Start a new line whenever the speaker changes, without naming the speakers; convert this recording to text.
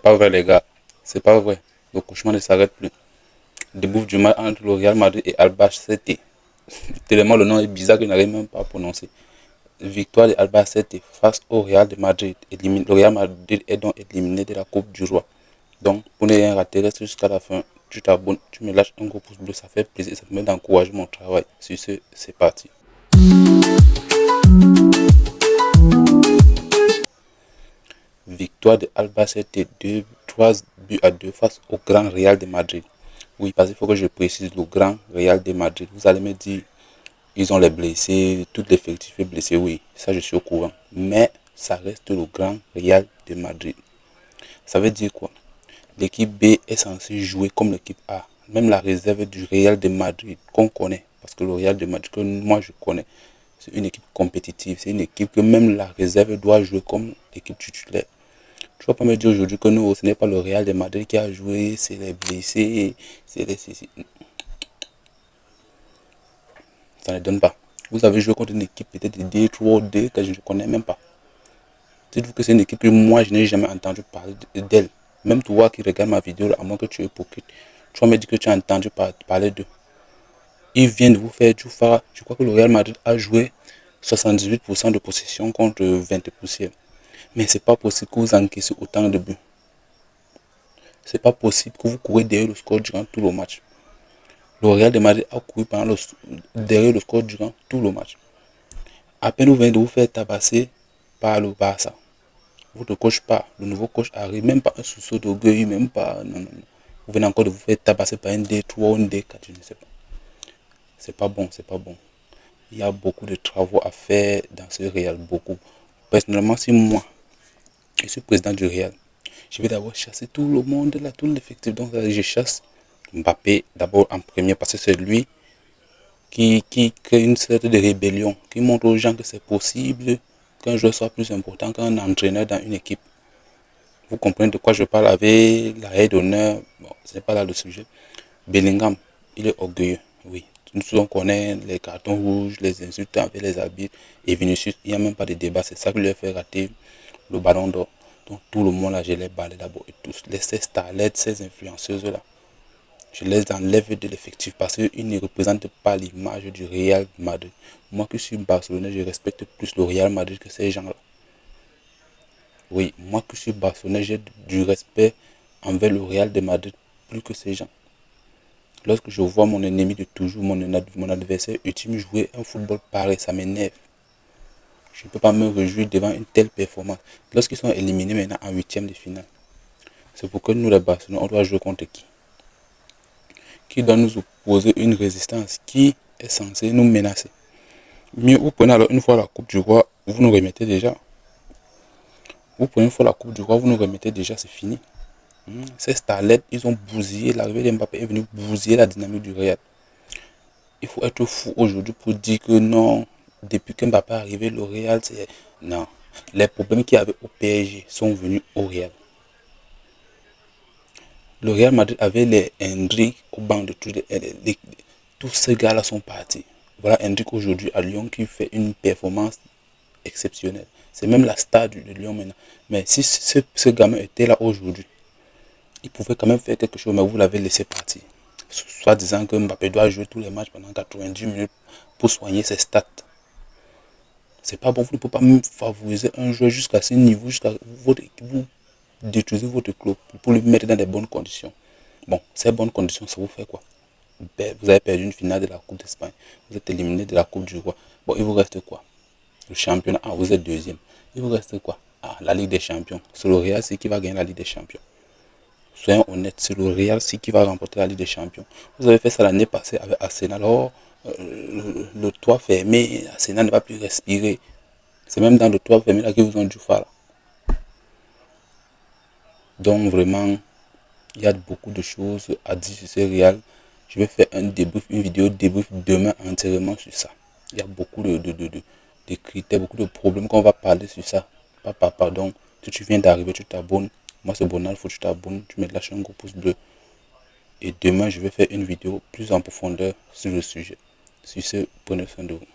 pas vrai, les gars. C'est pas vrai. Le cauchemar ne s'arrête plus. Debout du match entre le Real Madrid et Albacete. Tellement le nom est bizarre que je n'arrive même pas à prononcer. Victoire de Albacete face au Real de Madrid. Le Real Madrid est donc éliminé de la Coupe du Roi. Donc, pour ne rien rater, reste jusqu'à la fin. Tu t'abonnes, tu me lâches un gros pouce bleu, ça fait plaisir, ça me met d'encourager mon travail. Sur ce, c'est parti. Victoire de Albacete 3 buts à 2 face au Grand Real de Madrid. Oui, parce qu'il faut que je précise le Grand Real de Madrid. Vous allez me dire, ils ont les blessés, tout l'effectif est blessé. Oui, ça je suis au courant. Mais ça reste le Grand Real de Madrid. Ça veut dire quoi? L'équipe B est censée jouer comme l'équipe A. Même la réserve du Real de Madrid qu'on connaît. Parce que le Real de Madrid que moi je connais, c'est une équipe compétitive. C'est une équipe que même la réserve doit jouer comme l'équipe titulaire. Tu ne vas pas me dire aujourd'hui que nous, ce n'est pas le Real de Madrid qui a joué, c'est les blessés, c'est les... Ça ne donne pas. Vous avez joué contre une équipe peut-être de D3 que je ne connais même pas. Dites-vous que c'est une équipe que moi je n'ai jamais entendu parler d'elle. Même toi qui regardes ma vidéo, à moins que tu es hypocrite, tu vas me dire que tu as entendu parler d'eux. Ils viennent de vous faire du phare. Je crois que le Real Madrid a joué 78% de possession contre 20%. Mais c'est pas possible que vous encaissez autant de buts. C'est pas possible que vous courez derrière le score durant tout le match. Le Real de Madrid a couru derrière le score durant tout le match. À peine vous venez de vous faire tabasser par le Barça. Votre coach part, le nouveau coach arrive, même pas un sursaut d'orgueil, même pas. Non, non, non. Vous venez encore de vous faire tabasser par un D3 ou un D4, je ne sais pas. C'est pas bon, c'est pas bon. Il y a beaucoup de travaux à faire dans ce Real, beaucoup. Personnellement, si moi, je suis président du Real, je vais d'abord chasser tout le monde là, tout l'effectif. Donc, je chasse Mbappé d'abord en premier parce que c'est lui qui crée une sorte de rébellion, qui montre aux gens que c'est possible qu'un joueur soit plus important qu'un entraîneur dans une équipe. Vous comprenez de quoi je parle avec la haie d'honneur. Bon, ce n'est pas là le sujet. Bellingham, il est orgueilleux, oui. Nous tous on connaît les cartons rouges, les insultes avec les arbitres. Et Vinicius, il n'y a même pas de débat. C'est ça qui lui a fait rater le ballon d'or. Donc tout le monde là, je les balais d'abord et tous. Ces starlets, ces influenceuses là, je les enlève de l'effectif parce qu'ils ne représentent pas l'image du Real Madrid. Moi qui suis barcelonais, je respecte plus le Real Madrid que ces gens-là. Oui, moi qui suis barcelonais, j'ai du respect envers le Real de Madrid plus que ces gens. Lorsque je vois mon ennemi de toujours, mon adversaire ultime jouer un football pareil, ça m'énerve. Je ne peux pas me réjouir devant une telle performance. Lorsqu'ils sont éliminés maintenant en huitième de finale, c'est pourquoi nous les Barcelonais, on doit jouer contre qui doit nous opposer une résistance qui est censée nous menacer. Mais vous prenez alors une fois la Coupe du Roi, vous nous remettez déjà. Vous prenez une fois la Coupe du Roi, vous nous remettez déjà, c'est fini. Ces starlets, ils ont bousillé, l'arrivée de Mbappé est venue bousiller la dynamique du Real. Il faut être fou aujourd'hui pour dire que non, depuis que Mbappé est arrivé, le Real, c'est... Non, les problèmes qu'il y avait au PSG sont venus au Real. Le Real Madrid avait les Hendrick au banc de tous ces gars-là sont partis. Voilà Hendrick aujourd'hui à Lyon qui fait une performance exceptionnelle. C'est même la star de Lyon maintenant. Mais si ce gamin était là aujourd'hui, il pouvait quand même faire quelque chose, mais vous l'avez laissé partir. Soit disant que Mbappé doit jouer tous les matchs pendant 90 minutes pour soigner ses stats. C'est pas bon, vous ne pouvez pas même favoriser un joueur jusqu'à ce niveau, jusqu'à vous détruisez votre club pour le mettre dans des bonnes conditions. Bon, ces bonnes conditions, ça vous fait quoi? Vous avez perdu une finale de la Coupe d'Espagne. Vous êtes éliminé de la Coupe du Roi. Bon, il vous reste quoi? Le championnat. Ah, vous êtes deuxième. Il vous reste quoi? Ah, la Ligue des Champions. C'est le Real qui va gagner la Ligue des Champions. Soyons honnêtes, c'est le Real qui va remporter la Ligue des Champions. Vous avez fait ça l'année passée avec Arsenal. Alors, le toit fermé, Arsenal ne va plus respirer. C'est même dans le toit fermé là qu'ils vous ont du phare. Donc vraiment, il y a beaucoup de choses à dire sur ce Real. Je vais faire une vidéo débrief demain entièrement sur ça. Il y a beaucoup de critères, beaucoup de problèmes qu'on va parler sur ça. Pardon, si tu viens d'arriver, tu t'abonnes. Moi c'est Bonal, faut que tu t'abonnes, tu me lâches un gros pouce bleu. Et demain, je vais faire une vidéo plus en profondeur sur le sujet. Sur ce, prenez soin de vous.